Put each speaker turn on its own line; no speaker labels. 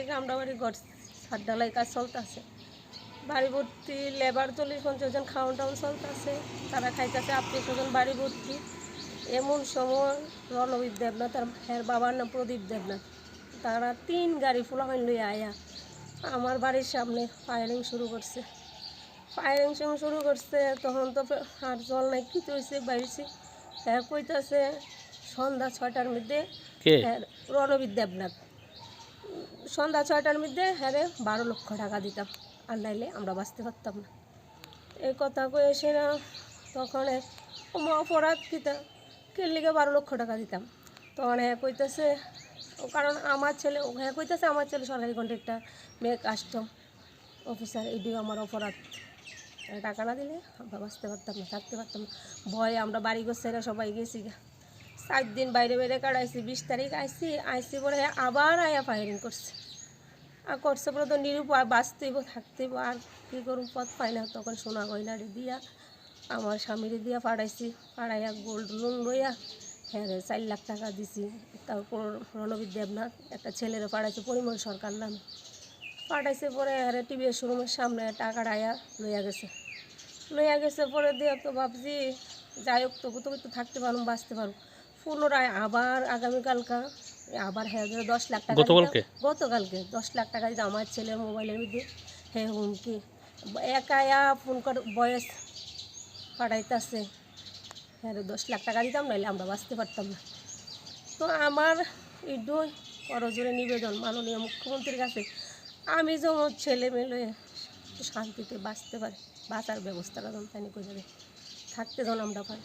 থেকে আমরা বাড়ি ঘর ছাদ ঢালাই কাজ চলতেছে, বাড়ি ভর্তি লেবার 40-50 জন খাওয়ান টাউন চলতেছে, তারা খাইতেছে, আত্মীয় স্বজন বাড়ি ভর্তি। এমন সময় রণবীর দেবনাথ আর হ্যার বাবার নাম প্রদীপ দেবনাথ, তারা 3 গাড়ি ফুলাফাইন লইয়া আয়া আমার বাড়ির সামনে ফায়ারিং শুরু করছে। তখন তো আর জল নাই, কী হয়েছে বাইরেছি। হ্যাঁ কইতাছে সন্ধ্যা 6টার মধ্যে রণবীর দেবনাথ, সন্ধ্যা 6টার মধ্যে হ্যাঁ 12 লক্ষ টাকা দিতাম, আর নাইলে আমরা বাঁচতে পারতাম না। এই কথা কয়ে এসে না তখন অপরাধ কিতা কে লিগে 12 লক্ষ টাকা দিতাম। তখন হ্যাঁ কইতেছে, কারণ আমার ছেলে, হ্যাঁ কইতেছে আমার ছেলে সরকারি কন্ট্রাক্টর, মেয়ে কাস্টম অফিসার, এটিও আমার অপরাধ। টাকা না দিলে আমরা বাঁচতে পারতাম না, থাকতে পারতাম না। ভয়ে আমরা বাড়ি গোছেরা সবাই গেছি, 7 দিন বাইরে বাইরে কাটাইছি। 20 তারিখ আইসি পরে আবার আয়া ফায়ারিং করছে, আর করছে পরে তো নিরুপায়, বাঁচতেইব থাকতেইব, আর কী করুন পথ পাই না। তখন সোনা গয়নারে দিয়া আমার স্বামীরে দিয়া পাঠাইছি, পাঠাইয়া গোল্ড লোন লইয়া হ্যাঁ 4 লাখ টাকা দিছি। তারপর রণবীর দেবনাথ একটা ছেলেরে পাঠাইছে পরিমল সরকার নামে, পাঠাইছে পরে হ্যাঁ টিভিএস শোরুমের সামনে টাকাটা আয়া লইয়া গেছে পরে দিয়ে তো ভাবছি যাই হোক তবু তো একটু থাকতে পারুম, বাঁচতে পারুম। পুনরায় আবার আগামীকালকা আবার হ্যাঁ 10 লাখ টাকা গতকালকে 10 লাখ টাকা দিতে আমার ছেলের মোবাইলের মধ্যে হ্যাঁ হুমকি, একায়া ফোন করে বয়স পাঠাইতেছে হ্যাঁ 10 লাখ টাকা দিতাম, নাহলে আমরা বাঁচতে পারতাম না। তো আমার এটুই করজোরে নিবেদন মাননীয় মুখ্যমন্ত্রীর কাছে, আমি যেমন ছেলে মেলে শান্তিতে বাঁচতে পারি, বাঁচার ব্যবস্থাটা যেন তাই করে থাকতে যেন আমরা পারি।